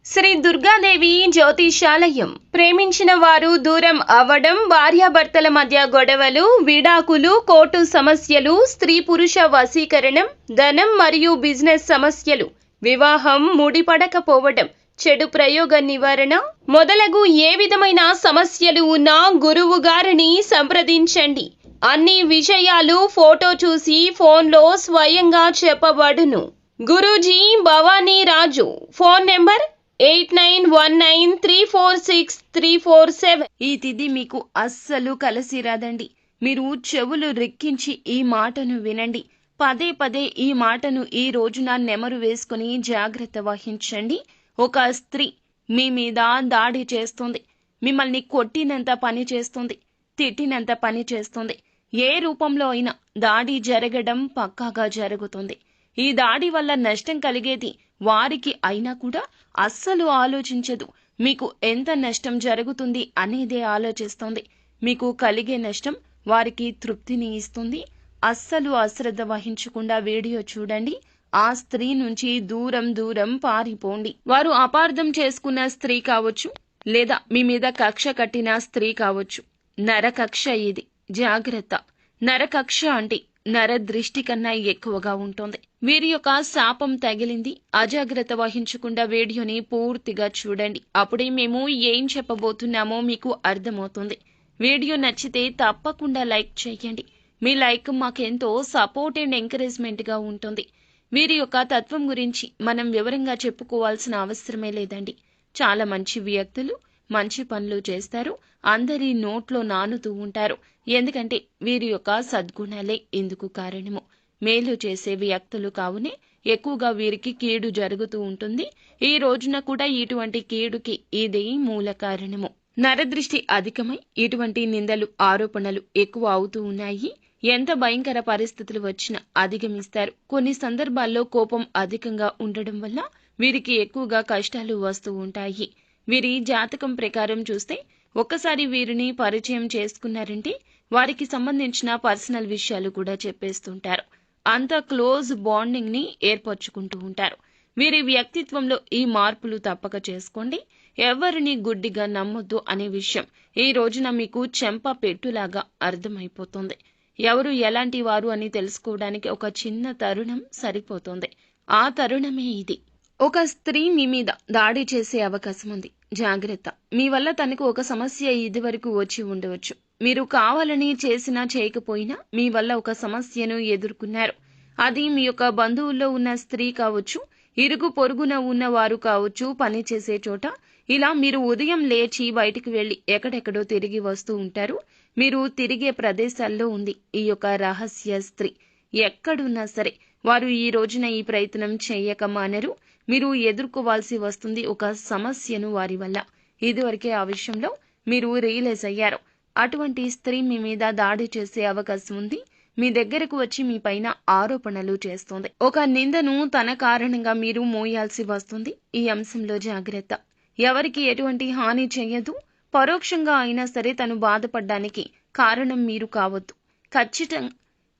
శ్రీ దుర్గాదేవి జ్యోతిషాలయం. ప్రేమించిన వారు దూరం అవ్వడం, భార్యాభర్తల మధ్య గొడవలు, విడాకులు, కోర్టు సమస్యలు, స్త్రీ పురుష వశీకరణం, ధనం మరియు బిజినెస్ సమస్యలు, వివాహం ముడిపడకపోవడం, చెడు ప్రయోగ నివారణ మొదలగు ఏ విధమైన సమస్యలు ఉన్నా గురువు గారిని సంప్రదించండి. అన్ని విషయాలు ఫోటో చూసి ఫోన్లో స్వయంగా చెప్పబడును. గురూజీ భవానీ రాజు. Phone number 8919346347. ఈ తిథి మీకు అస్సలు కలిసి రాదండి. మీరు చెవులు రెక్కించి ఈ మాటను వినండి. పదే పదే ఈ మాటను ఈ రోజున నెమరు వేసుకుని జాగ్రత్త వహించండి. ఒక స్త్రీ మీ మీద దాడి చేస్తుంది. మిమ్మల్ని కొట్టినంత పని చేస్తుంది, తిట్టినంత పని చేస్తుంది. ఏ రూపంలో అయినా దాడి జరగడం పక్కాగా జరుగుతుంది. ఈ దాడి వల్ల నష్టం కలిగేది వారికి అయినా కూడా అస్సలు ఆలోచించదు. మీకు ఎంత నష్టం జరుగుతుంది అనేదే ఆలోచిస్తుంది. మీకు కలిగే నష్టం వారికి తృప్తిని ఇస్తుంది. అస్సలు అశ్రద్ధ వహించకుండా వీడియో చూడండి. ఆ స్త్రీ నుంచి దూరం దూరం పారిపోండి. వారు అపార్థం చేసుకున్న స్త్రీ కావచ్చు, లేదా మీ మీద కక్ష కట్టిన స్త్రీ కావచ్చు. నరకక్ష ఇది, జాగ్రత్త. నరకక్ష అంటే నర దృష్టి కన్నా ఎక్కువగా ఉంటుంది. వీరి యొక్క శాపం తగిలింది. అజాగ్రత్త వహించకుండా వీడియోని పూర్తిగా చూడండి. అప్పుడే మేము ఏం చెప్పబోతున్నామో మీకు అర్థమవుతుంది. వీడియో నచ్చితే తప్పకుండా లైక్ చేయండి. మీ లైక్ మాకెంతో సపోర్ట్ అండ్ ఎంకరేజ్మెంట్ గా ఉంటుంది. వీరి యొక్క తత్వం గురించి మనం వివరంగా చెప్పుకోవాల్సిన అవసరమే లేదండి. చాలా మంచి వ్యక్తులు, మంచి పనులు చేస్తారు. అందరి నోట్లో నానుతూ ఉంటారు. ఎందుకంటే వీరి యొక్క సద్గుణాలే ఇందుకు కారణము. మేలు చేసే వ్యక్తులు కావునే ఎక్కువగా వీరికి కీడు జరుగుతూ ఉంటుంది. ఈ రోజున కూడా ఇటువంటి కీడుకి ఇదే మూల కారణము. నరదృష్టి అధికమై ఇటువంటి నిందలు, ఆరోపణలు ఎక్కువ అవుతూ ఉన్నాయి. ఎంత భయంకర పరిస్థితులు వచ్చినా అధిగమిస్తారు. కొన్ని సందర్భాల్లో కోపం అధికంగా ఉండడం వల్ల వీరికి ఎక్కువగా కష్టాలు వస్తూ ఉంటాయి. వీరి జాతకం ప్రకారం చూస్తే ఒక్కసారి వీరిని పరిచయం చేసుకున్నారంటే వారికి సంబంధించిన పర్సనల్ విషయాలు కూడా చెప్పేస్తుంటారు. అంత క్లోజ్ బాండింగ్ ని ఏర్పరచుకుంటూ ఉంటారు. వీరి వ్యక్తిత్వంలో ఈ మార్పులు తప్పక చేసుకోండి. ఎవరిని గుడ్డిగా నమ్మొద్దు అనే విషయం ఈ రోజున మీకు చెంప పెట్టులాగా అర్థమైపోతుంది. ఎవరు ఎలాంటి వారు అని తెలుసుకోవడానికి ఒక చిన్న తరుణం సరిపోతుంది. ఆ తరుణమే ఇది. ఒక స్త్రీ మీ మీద దాడి చేసే అవకాశం ఉంది, జాగ్రత్త. మీ వల్ల తనకు ఒక సమస్య ఇదివరకు వచ్చి ఉండవచ్చు. మీరు కావాలని చేసినా చేయకపోయినా మీ వల్ల ఒక సమస్యను ఎదుర్కొన్నారు. అది మీ యొక్క బంధువుల్లో ఉన్న స్త్రీ కావచ్చు, ఇరుగు పొరుగున ఉన్న వారు కావచ్చు, పని చేసే చోట. ఇలా మీరు ఉదయం లేచి బయటికి వెళ్లి ఎక్కడెక్కడో తిరిగి వస్తూ ఉంటారు. మీరు తిరిగే ప్రదేశాల్లో ఉంది ఈ యొక్క రహస్య స్త్రీ. ఎక్కడున్నా సరే వారు ఈ రోజున ఈ ప్రయత్నం చేయక మానరు. మీరు ఎదుర్కోవాల్సి వస్తుంది ఒక సమస్యను వారి వల్ల. ఇదివరకే ఆ విషయంలో మీరు రియలైజ్ అయ్యారు. అటువంటి స్త్రీ మీ మీద దాడి చేసే అవకాశం ఉంది. మీ దగ్గరకు వచ్చి మీ పైన ఆరోపణలు చేస్తుంది. ఒక నిందను తన కారణంగా మీరు మోయాల్సి వస్తుంది. ఈ అంశంలో జాగ్రత్త. ఎవరికి ఎటువంటి హాని చేయదు. పరోక్షంగా అయినా సరే తను బాధపడ్డానికి కారణం మీరు కావద్దు.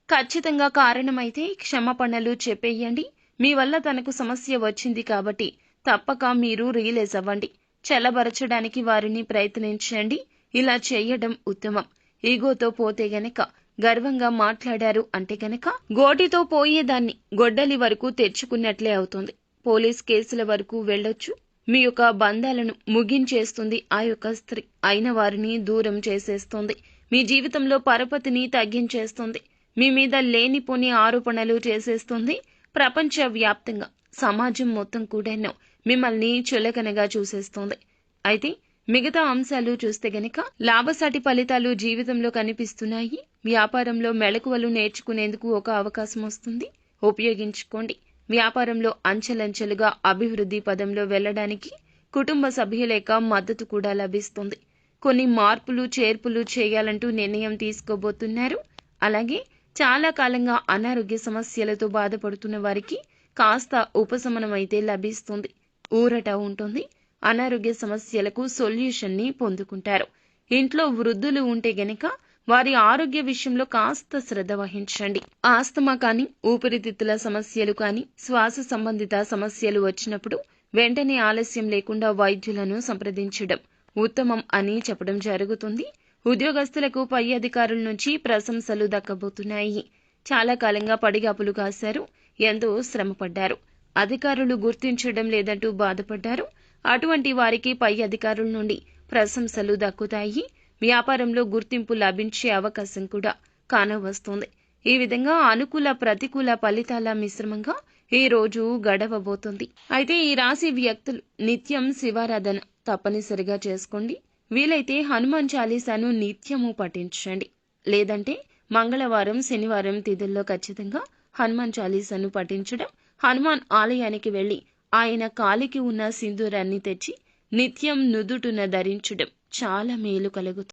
ఖచ్చితంగా కారణమైతే క్షమాపణలు చెప్పేయండి. మీ వల్ల తనకు సమస్య వచ్చింది కాబట్టి తప్పక మీరు రియలైజ్ అవ్వండి. చల్లబరచడానికి వారిని ప్రయత్నించండి. ఇలా చేయడం ఉత్తమం. ఈగోతో పోతే గనక, గర్వంగా మాట్లాడారు అంటే గనక గోటితో పోయేదాన్ని గొడ్డలి వరకు తెచ్చుకున్నట్లే అవుతుంది. పోలీస్ కేసుల వరకు వెళ్ళొచ్చు. మీ యొక్క బంధాలను ముగించేస్తుంది ఆ యొక్క స్త్రీ. అయిన వారిని దూరం చేసేస్తుంది. మీ జీవితంలో పరపతిని తగ్గించేస్తుంది. మీ మీద లేనిపోని ఆరోపణలు చేసేస్తుంది. ప్రపంచ వ్యాప్తంగా సమాజం మొత్తం కూడాను మిమ్మల్ని చులకనగా చూసేస్తుంది. అయితే మిగతా అంశాలు చూస్తే గనక లాభసాటి ఫలితాలు జీవితంలో కనిపిస్తున్నాయి. వ్యాపారంలో మెళకువలు నేర్చుకునేందుకు ఒక అవకాశం వస్తుంది, ఉపయోగించుకోండి. వ్యాపారంలో అంచెలంచెలుగా అభివృద్ధి పదంలో వెళ్లడానికి కుటుంబ సభ్యుల యొక్క మద్దతు కూడా లభిస్తుంది. కొన్ని మార్పులు చేర్పులు చేయాలంటూ నిర్ణయం తీసుకోబోతున్నారు. అలాగే చాలా కాలంగా అనారోగ్య సమస్యలతో బాధపడుతున్న వారికి కాస్త ఉపశమనం అయితే లభిస్తుంది. ఊరట ఉంటుంది. అనారోగ్య సమస్యలకు సొల్యూషన్ ని పొందుకుంటారు. ఇంట్లో వృద్ధులు ఉంటే గనక వారి ఆరోగ్య విషయంలో కాస్త శ్రద్ధ వహించండి. ఆస్తమా కానీ, ఊపిరితిత్తుల సమస్యలు కానీ, శ్వాస సంబంధిత సమస్యలు వచ్చినప్పుడు వెంటనే ఆలస్యం లేకుండా వైద్యులను సంప్రదించడం ఉత్తమం అని చెప్పడం జరుగుతుంది. ఉద్యోగస్తులకు పై అధికారుల నుంచి ప్రశంసలు దక్కబోతున్నాయి. చాలా కాలంగా పడిగాపులు కాశారు, ఎంతో శ్రమపడ్డారు. అధికారులు గుర్తించడం లేదంటూ బాధపడ్డారు. అటువంటి వారికి పై అధికారుల నుండి ప్రశంసలు దక్కుతాయి. వ్యాపారంలో గుర్తింపు లభించే అవకాశం కూడా కానవస్తోంది. ఈ విధంగా అనుకూల ప్రతికూల ఫలితాల మిశ్రమంగా ఈ రోజు గడవబోతుంది. అయితే ఈ రాశి వ్యక్తులు నిత్యం శివారాధన తప్పనిసరిగా చేసుకోండి. వీలైతే హనుమాన్ చాలీసాను నిత్యము పఠించండి. లేదంటే మంగళవారం, శనివారం తిథుల్లో ఖచ్చితంగా హనుమాన్ చాలీసాను పఠించడం, హనుమాన్ ఆలయానికి వెళ్లి ఆయన కాలికి ఉన్న సింధూరాన్ని తెచ్చి నిత్యం నుదుటున ధరించడం చాలా మేలు కలుగుతుంది.